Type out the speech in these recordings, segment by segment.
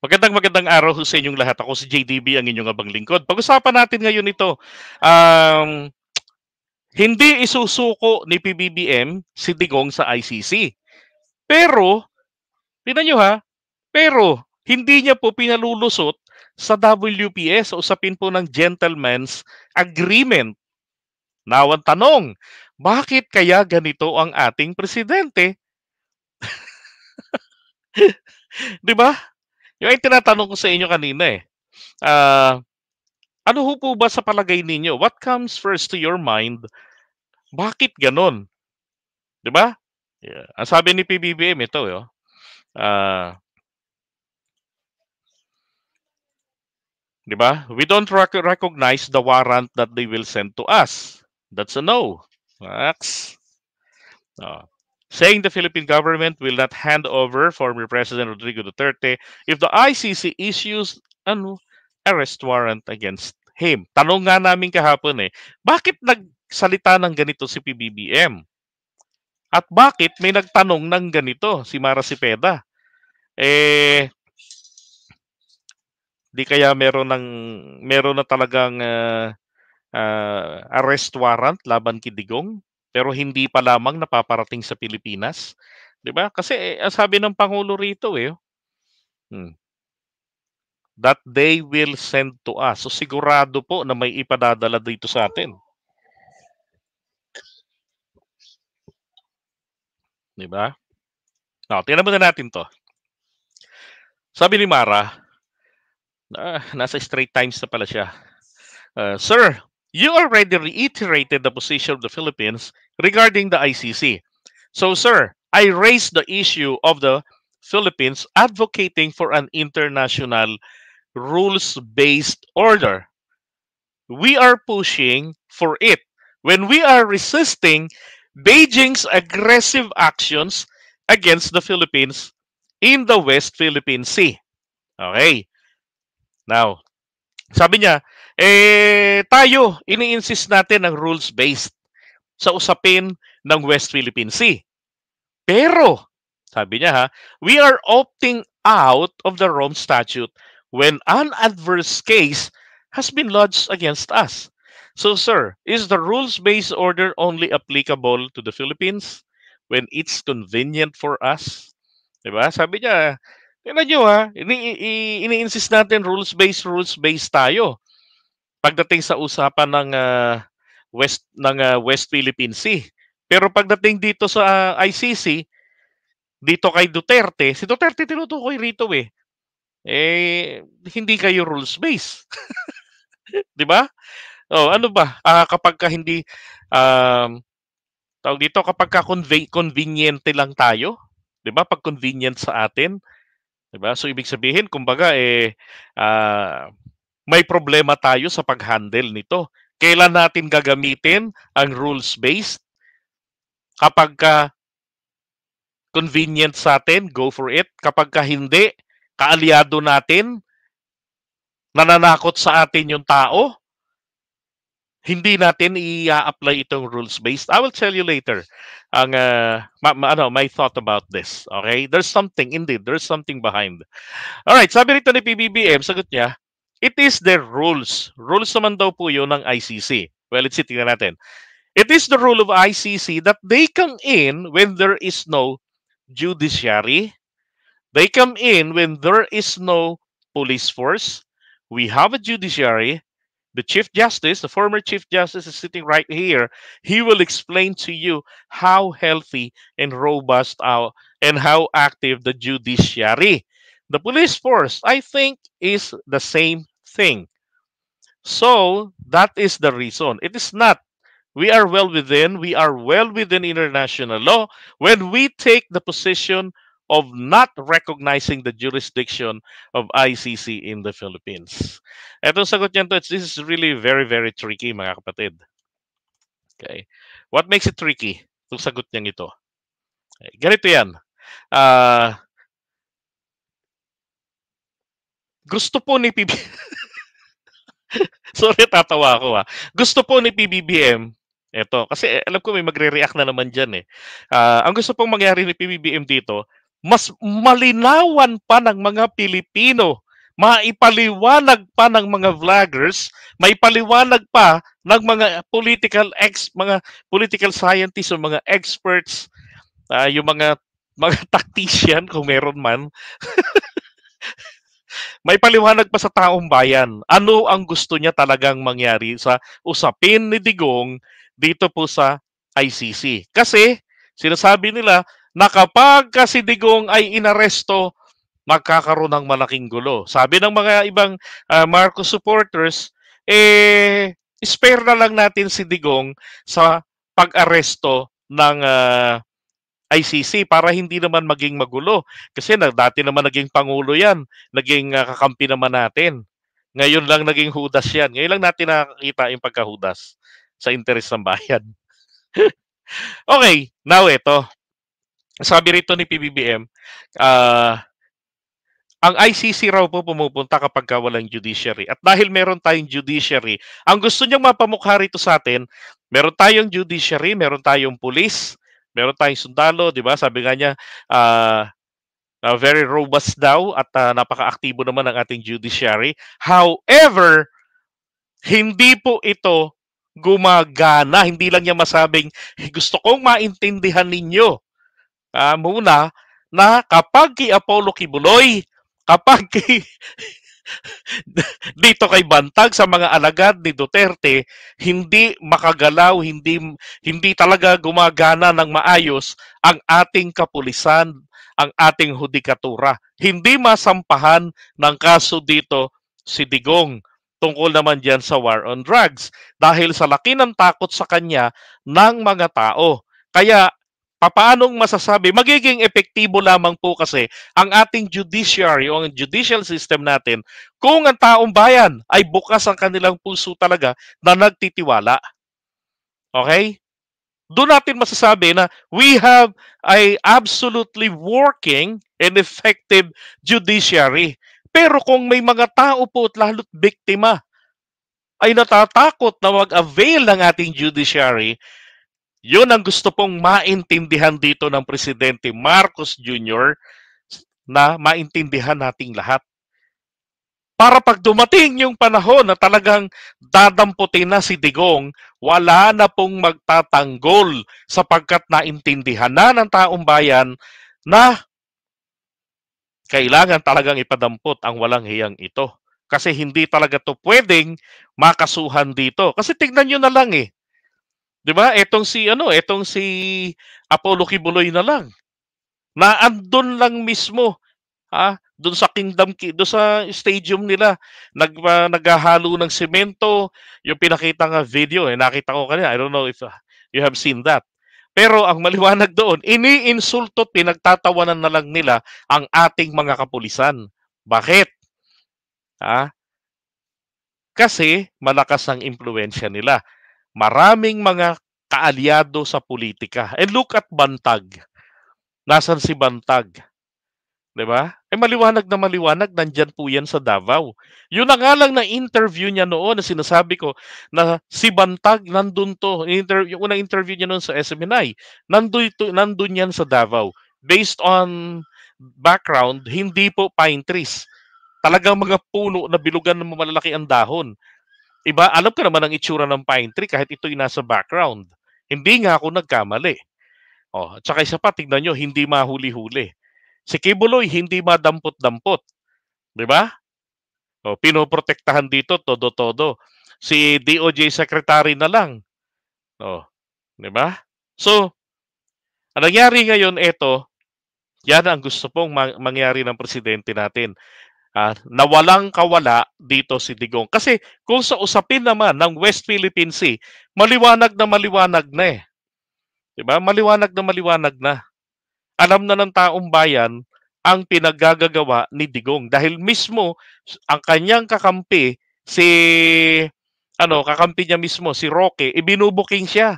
Magandang araw sa inyong lahat. Ako si JDB, ang inyong abang lingkod. Pag-usapan natin ngayon ito. Um, Hindi isusuko ni PBBM si Digong sa ICC. Pero, tingnan nyo ha, pero hindi niya po pinalulusot sa WPS sa usapin po ng gentleman's agreement. Now, ang tanong, bakit kaya ganito ang ating presidente? Di ba? Yung tinatanong ko sa inyo kanina eh. Ah, ano ho po ba sa palagay ninyo? What comes first to your mind? Bakit ganon? 'Di ba? Yeah. Ang sabi ni PBBM ito, yo. Ah, 'Di ba? We don't recognize the warrant that they will send to us. That's a no. Max. Oh. Saying the Philippine government will not hand over former President Rodrigo Duterte if the ICC issues an arrest warrant against him. Tanong nga namin kahapon bakit nagsalita ng ganito si PBBM? At bakit may nagtanong ng ganito si Mara Cepeda? Eh, di kaya meron na talagang arrest warrant laban kay Digong pero hindi pa lamang napaparating sa Pilipinas, 'di ba? Kasi ang sabi ng pangulo rito hmm, that they will send to us. So sigurado po na may ipadadala dito sa atin, 'di ba? Tingnan muna natin 'to. Sabi ni Mara, nasa Straight Times na pala siya. Sir, you already reiterated the position of the Philippines regarding the ICC. So, sir, I raised the issue of the Philippines advocating for an international rules-based order. We are pushing for it when we are resisting Beijing's aggressive actions against the Philippines in the West Philippine Sea. Okay. Now, sabi niya, tayo, ini-insist natin ang rules-based sa usapin ng West Philippine Sea. Pero, sabi niya we are opting out of the Rome Statute when an adverse case has been lodged against us. So, sir, is the rules-based order only applicable to the Philippines when it's convenient for us? Diba? Sabi niya, tingnan nyo ini-insist natin rules-based tayo pagdating sa usapan ng West Philippine Sea. Pero pagdating dito sa ICC, dito kay Duterte, si Duterte tinutukoy rito hindi kayo rules-based. 'Di ba? Ano ba? Kapag ka hindi tawag dito kapag ka conveniente lang tayo, 'di ba? Pag convenient sa atin, 'di ba? So ibig sabihin kumbaga may problema tayo sa pag-handle nito. Kailan natin gagamitin ang rules-based? Kapag ka convenient sa atin, go for it. Kapag ka hindi, kaalyado natin, nananakot sa atin yung tao, hindi natin i-apply itong rules-based. I will tell you later ang my thought about this. Okay? There's something behind. All right, sabi rito ni PBBM, sagot niya, it is their rules. Rules naman daw po 'yon ng ICC. Well, let's see, tingnan natin. It is the rule of ICC that they come in when there is no judiciary. They come in when there is no police force. We have a judiciary. The Chief Justice, the former Chief Justice, is sitting right here. He will explain to you how healthy and robust and how active the judiciary. The police force, I think, is the same thing. So, that is the reason. It is not. We are well within international law when we take the position of not recognizing the jurisdiction of ICC in the Philippines. Etong sagot niyan to, this is really very, very tricky, mga kapatid. Okay. What makes it tricky? Itong sagot niyan ito. Okay. Ganito yan. Gusto po ni PBBM, sorry, tatawa ako Gusto po ni PBBM, kasi alam ko may magre-react na naman dyan ang gusto pong mangyari ni PBBM dito, mas malinawan pa ng mga Pilipino, maipaliwanag pa ng mga vloggers, maipaliwanag pa ng mga mga political scientists o mga experts, yung mga tactician kung meron man, may paliwanag pa sa taong bayan. Ano ang gusto niya talagang mangyari sa usapin ni Digong dito po sa ICC? Kasi sinasabi nila na kapag si Digong ay inaresto, magkakaroon ng malaking gulo. Sabi ng mga ibang Marcos supporters, spare na lang natin si Digong sa pag-aresto ng ICC para hindi naman maging magulo. Kasi dati naman naging pangulo yan, naging kakampi naman natin. Ngayon lang naging hudas yan. Ngayon lang natin nakakita yung pagkahudas sa interes ng bayan. Okay, now ito. Sabi rito ni PBBM, ang ICC raw po pumupunta kapag walang judiciary. At dahil meron tayong judiciary, ang gusto niyang mapamukha rito sa atin, meron tayong judiciary, meron tayong police, meron tayong sundalo, di ba? Sabi nga niya, very robust daw at napaka-aktibo naman ng ating judiciary. However, hindi po ito gumagana. Hindi lang niya masabing, gusto kong maintindihan ninyo muna na kapag kay Apollo Kibuloy, kapag dito kay Bantag sa mga alagad ni Duterte, hindi makagalaw, hindi talaga gumagana ng maayos ang ating kapulisan, ang ating hudikatura. Hindi masampahan ng kaso dito si Digong tungkol naman diyan sa war on drugs dahil sa laki ng takot sa kanya ng mga tao. Kaya papaanong masasabi? Magiging epektibo lamang po kasi ang ating judiciary o ang judicial system natin kung ang taong bayan ay bukas ang kanilang puso talaga na nagtitiwala. Okay? Doon natin masasabi na we have a absolutely working and effective judiciary. Pero kung may mga tao po at lalo't biktima ay natatakot na mag-avail ng ating judiciary, yun ang gusto pong maintindihan dito ng Presidente Marcos Jr. na maintindihan nating lahat. Para pag dumating yung panahon na talagang dadamputin na si Digong, wala na pong magtatanggol sapagkat naintindihan na ng taong bayan na kailangan talagang ipadampot ang walang hiyang ito. Kasi hindi talaga to pwedeng makasuhan dito. Kasi tignan nyo na lang 'Di ba? Etong si Apollo Kibuloy na lang. Na andun lang mismo, doon sa doon sa stadium nila, naghahalo ng semento, yung pinakita nga video, nakita ko kanina, I don't know if you have seen that. Pero ang maliwanag doon, iniinsulto, pinagtatawanan na lang nila ang ating mga kapulisan. Bakit? Kasi malakas ang impluwensya nila. Maraming mga kaalyado sa politika. And look at Bantag. Nasaan si Bantag? 'Di ba? Maliwanag na maliwanag, nandyan po yan sa Davao. Yun na nga lang na interview niya noon na sinasabi ko na si Bantag nandun to. Yung unang interview niya noon sa SMNI, nandun yan sa Davao. Based on background, hindi po pine trees. Talagang mga puno na bilugan ng malalaki ang dahon. Iba, alam ko naman ang itsura ng pine tree kahit ito'y nasa background. Hindi nga ako nagkamali. At saka isa pa, tignan nyo, hindi mahuli-huli. Si Kibuloy, hindi madampot-dampot. Di ba? Pinoprotektahan dito, todo-todo. Si DOJ Secretary na lang. Di ba? So, ang nangyari ngayon, yan ang gusto pong mangyari ng presidente natin. Na walang kawala dito si Digong. Kasi kung sa usapin naman ng West Philippine Sea, maliwanag na Diba? Maliwanag na. Alam na ng taong bayan ang pinaggagawa ni Digong. Dahil mismo, ang kanyang kakampi, kakampi niya mismo, si Roque, ibinubuking siya.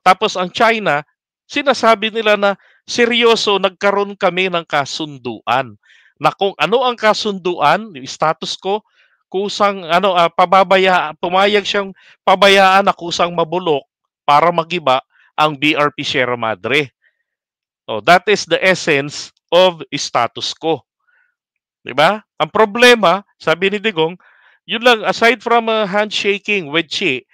Tapos ang China, sinasabi nila na seryoso, nagkaroon kami ng kasunduan. Na kung ano ang kasunduan, yung status ko, kusang pumayag siyang pabayaan na kusang mabulok para magiba ang BRP Sierra Madre. Oh, that is the essence of status quo. 'Di ba? Ang problema, sabi ni Digong, yun lang, aside from handshaking with Xi,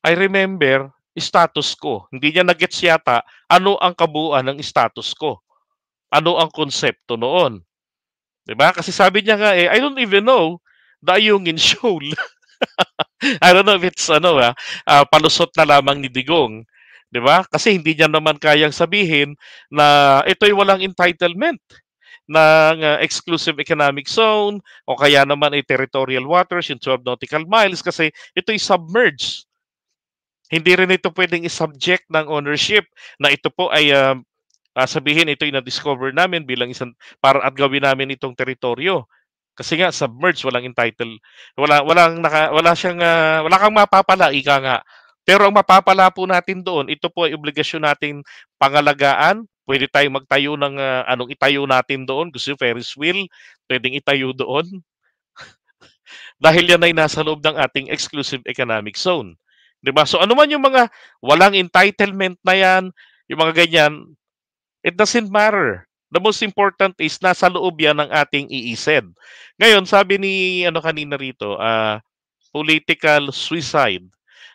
I remember status quo. Hindi niya na-gets yata ano ang kabuuan ng status quo. Ano ang konsepto noon. 'Di ba? Kasi sabi niya nga I don't even know the Ayungin Shoal. I don't know if it's palusot na lamang ni Digong. 'Di ba? Kasi hindi niya naman kayang sabihin na ito'y walang entitlement ng exclusive economic zone o kaya naman ay territorial waters, yung 12 nautical miles kasi ito'y submerged. Hindi rin ito pwedeng i-subject ng ownership na ito po ay sabihin ito'y na-discover namin bilang isang para at gawin namin itong teritoryo. Kasi nga submerged, walang entitled, wala siyang wala kang mapapala ika nga. Pero ang mapapala po natin doon, ito po ay obligasyon nating pangalagaan. Pwede tayong magtayo ng anong itayo natin doon. Gusto yung Ferris wheel, pwedeng itayo doon. Dahil yan ay nasa loob ng ating exclusive economic zone. 'Di ba? So ano man yung mga walang entitlement na yan, yung mga ganyan, it doesn't matter. The most important is nasa loob yan ng ating EEZ. Ngayon, sabi ni ano kanina rito, political suicide.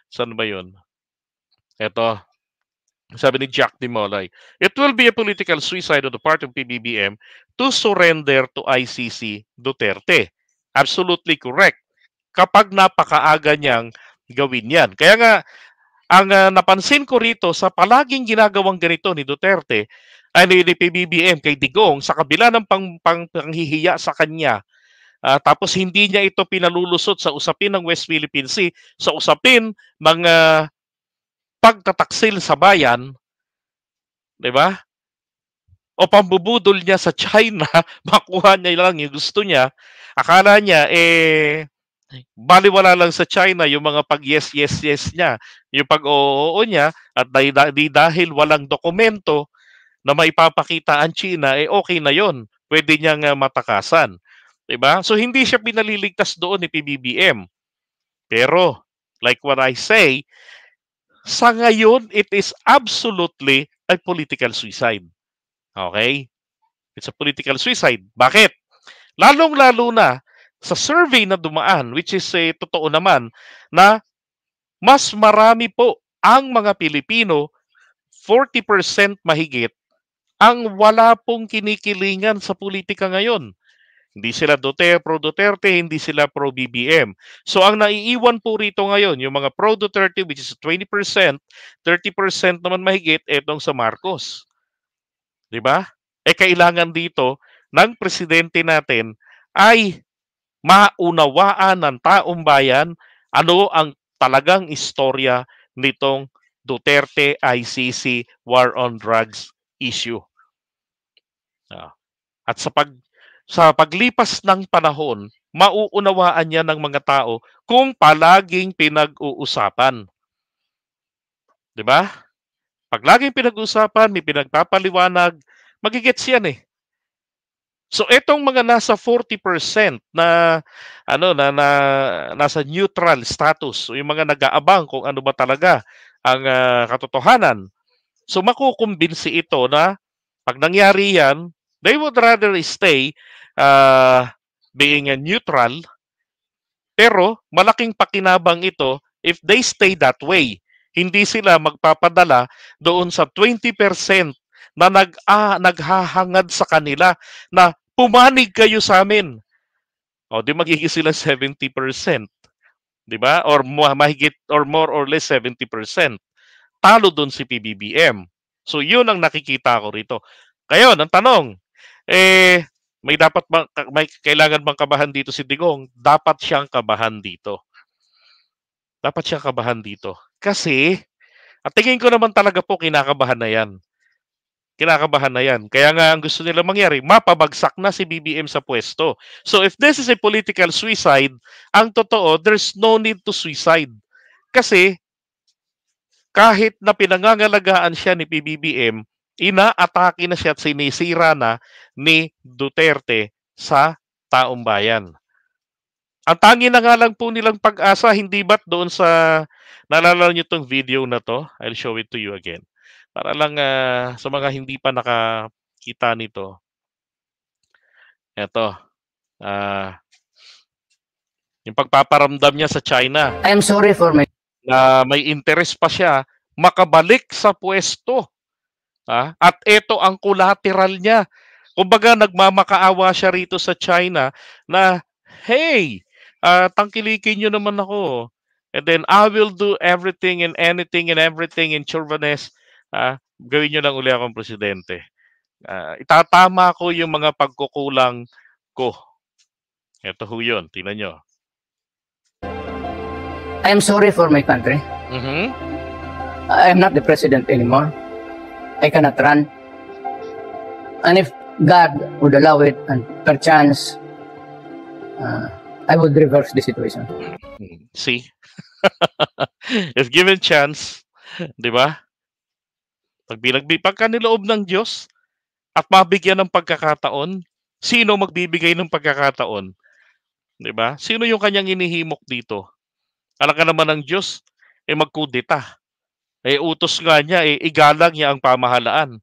Saan ba yun? Ito, sabi ni Jack Dimolay, it will be a political suicide on the part of PBBM to surrender to ICC Duterte. Absolutely correct. Kapag napakaaga niyang gawin yan. Kaya nga, ang napansin ko rito sa palaging ginagawang ganito ni Duterte, ay ni PBBM kay Digong, sa kabila ng panghihiya sa kanya, tapos hindi niya ito pinalulusot sa usapin ng West Philippine Sea, sa usapin ng pagtataksil sa bayan, 'di ba? O pambubudol niya sa China, makuha niya lang yung gusto niya. Akala niya baliwala lang sa China yung mga pag yes yes yes niya, yung pag oo niya at dahil walang dokumento na maipapakita ang China, okay na yon. Pwede niyang matakasan. 'Di ba? So hindi siya pinaliligtas doon ni PBBM. Pero like what I say, sa ngayon it is absolutely a political suicide. Okay? It's a political suicide. Bakit? Lalong-lalo na sa survey na dumaan, which is totoo naman na mas marami po ang mga Pilipino, 40% mahigit, ang wala pong kinikilingan sa politika ngayon. Hindi sila pro-Duterte, hindi sila pro-BBM. So ang naiiwan po rito ngayon, yung mga pro-Duterte, which is 20%, 30% naman mahigit, etong sa Marcos. Di ba? Kailangan dito ng presidente natin ay maunawaan ng taong bayan ano ang talagang istorya nitong Duterte ICC War on Drugs issue. At sa paglipas ng panahon, mauunawaan niya ng mga tao kung palaging pinag-uusapan. 'Di ba? Pag laging pinag-uusapan, may pinagpapaliwanag, magigets yan eh. So etong mga nasa 40% na nasa neutral status, o yung mga nag-aabang kung ano ba talaga ang katotohanan. So makukumbinsi ito na pag nangyari yan, they would rather stay being neutral, pero malaking pakinabang ito if they stay that way. Hindi sila magpapadala doon sa 20% na naghahangad sa kanila na pumanig kayo sa amin. O di magiging sila 70%. 'Di ba? Or mahigit or more or less 70%. Talo doon si PBBM. So yun ang nakikita ko rito. Ngayon, ang tanong, may kailangan bang kabahan dito si Digong? Dapat siyang kabahan dito. Dapat siyang kabahan dito. Kasi, at tingin ko naman talaga po kinakabahan na yan. Kinakabahan na yan. Kaya nga ang gusto nila mangyari, mapabagsak na si BBM sa pwesto. So if this is a political suicide, ang totoo, there's no need to suicide. Kasi kahit na pinangangalagaan siya ni PBBM, inaatake na siya at sinisira na ni Duterte sa taong bayan. Ang tangi na nga lang po nilang pag-asa, hindi ba't doon sa, naalala niyo itong video na to? I'll show it to you again. Para lang sa mga hindi pa nakakita nito, eto, yung pagpaparamdam niya sa China I am sorry for my na may interes pa siya makabalik sa pwesto. At ito ang collateral niya. Kumbaga nagmamakaawa siya rito sa China na, hey, tangkilikin niyo naman ako. And then I will do everything and anything and everything in Churvanes. Gawin niyo lang uli akong presidente. Itatama ko yung mga pagkukulang ko. Ito ho yun, tingnan nyo. I am sorry for my country. I am not the president anymore. I cannot run. And if God would allow it, and perchance, I would reverse the situation. See? If given chance, di ba? Pagka niloob ng Diyos at mabigyan ng pagkakataon, sino magbibigay ng pagkakataon? Di ba? Sino yung kanyang inihimok dito? Alam ka naman ng Diyos, magkudeta. Utos nga niya, igalang niya ang pamahalaan.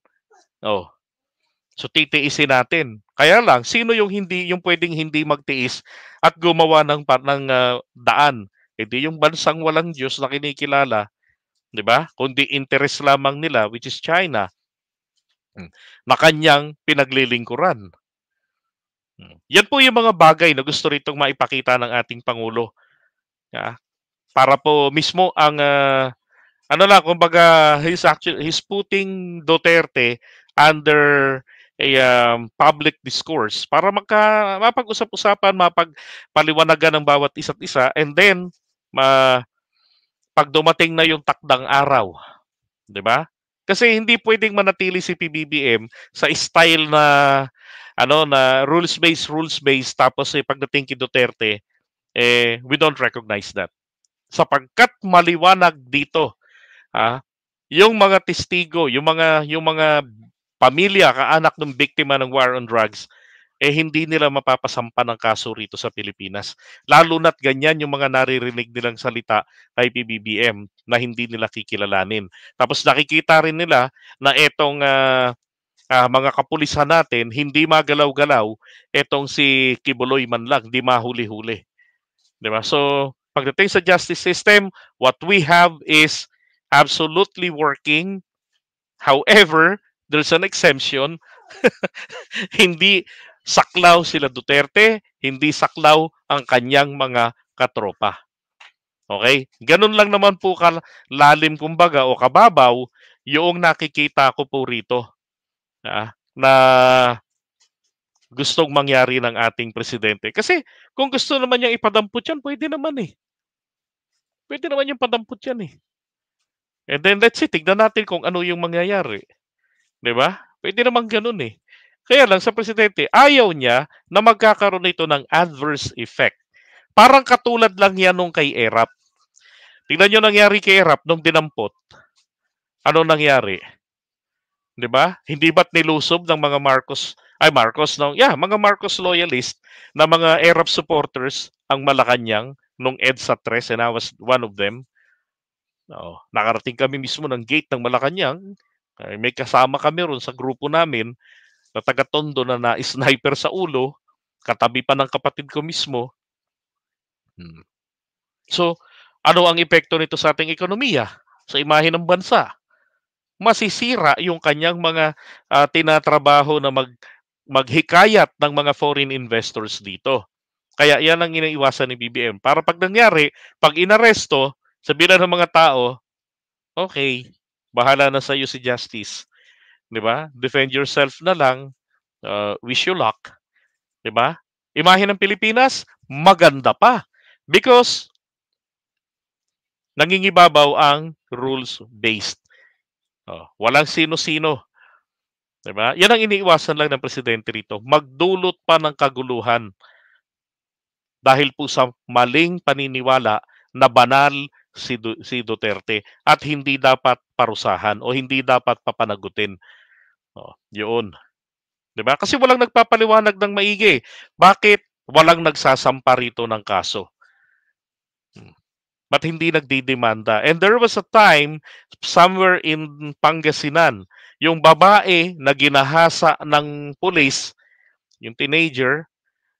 So titiisin natin. Kaya lang, sino yung pwedeng hindi magtiis at gumawa ng daan? Hindi yung bansang walang Diyos na kinikilala, 'di ba? Kundi interest lamang nila, which is China, na kanyang pinaglilingkuran. Yan po yung mga bagay na gusto ritong maipakita ng ating Pangulo. Para po mismo ang kumbaga he's putting Duterte under a public discourse para mapag-usap-usapan, mapagpaliwanagan ng bawat isa't isa, and then pag dumating na yung takdang araw, 'di ba? Kasi hindi pwedeng manatili si PBBM sa style na na rules-based tapos pagdating kay Duterte we don't recognize that. Sapagkat maliwanag dito yung mga testigo, yung mga pamilya, kaanak ng biktima ng war on drugs, hindi nila mapapasampa ng kaso rito sa Pilipinas. Lalo na't ganyan yung mga naririnig nilang salita kay PBBM na hindi nila kikilalanin. Tapos nakikita rin nila na etong mga kapulisan natin, hindi magalaw-galaw etong si Kibuloy man lang, hindi mahuli-huli. Diba? So, pagdating sa justice system, what we have is absolutely working. However, there's an exemption. Hindi saklaw sila Duterte, hindi saklaw ang kanyang mga katropa. Okay? Ganun lang naman po kalalim kumbaga o kababaw yung nakikita ko po rito na gustong mangyari ng ating presidente. Kasi kung gusto naman niyang ipadampot yan, pwede naman eh. Pwede naman yung padampot yan eh. And then let's see, tignan natin kung ano yung mangyayari. 'Di ba? Pwede naman ganun eh. Kaya lang sa presidente, ayaw niya na magkakaroon ito ng adverse effect. Parang katulad lang yan nung kay Erap. Tingnan nyo nangyari kay Erap nung dinampot. Ano nangyari? 'Di ba? Hindi ba't nilusob ng mga mga Marcos loyalist na mga Erap supporters ang Malacanang nung EDSA 3 and I was one of them. Nakarating kami mismo ng gate ng Malacanang. May kasama kami ron sa grupo namin na taga-Tondo na na-sniper sa ulo, katabi pa ng kapatid ko mismo. So, ano ang epekto nito sa ating ekonomiya, sa imahe ng bansa? Masisira yung kanyang mga tinatrabaho na maghikayat ng mga foreign investors dito. Kaya yan ang iniiwasan ni BBM. Para pag nangyari, pag inaresto, sabihin ng mga tao, okay, bahala na sa iyo si Justice. 'Di ba? Defend yourself na lang. Wish you luck. 'Di ba? Imahe ng Pilipinas, maganda pa. Because nangingibabaw ang rules-based. Walang sino-sino. 'Di ba? Yan ang iniiwasan lang ng presidente rito. Magdulot pa ng kaguluhan dahil po sa maling paniniwala na banal si Duterte at hindi dapat parusahan o hindi dapat papanagutin. Yun. 'Di ba? Kasi walang nagpapaliwanag ng maigi. Bakit walang nagsasampa rito ng kaso? Ba't hindi nagdidemanda? And there was a time somewhere in Pangasinan, yung babae na ginahasa ng pulis, yung teenager,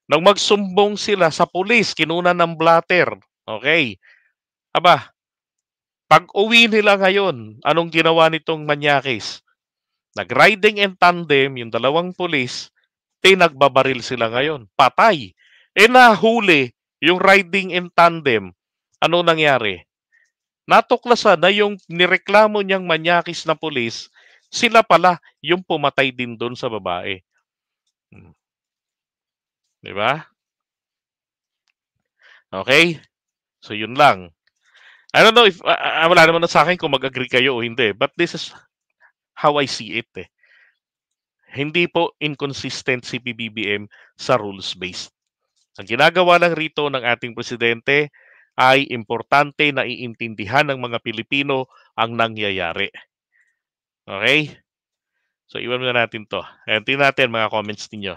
nang magsumbong sila sa pulis, kinuna ng blatter. Okay. Aba, pag-uwi nila ngayon, anong ginawa nitong manyakis? Nag-riding in tandem, yung dalawang pulis, pinagbabaril sila ngayon. Patay. Nahuli yung riding in tandem. Ano nangyari? Natuklasan na yung nireklamo niyang manyakis na pulis, sila pala yung pumatay din doon sa babae. Di ba? Okay? So yun lang. I don't know if, wala naman na sa akin kung mag-agree kayo o hindi, but this is how I see it. Hindi po inconsistent si PBBM sa rules-based. Ang ginagawa lang rito ng ating presidente ay importante na iintindihan ng mga Pilipino ang nangyayari. Okay? So, iwan muna natin to. Tingnan natin mga comments ninyo.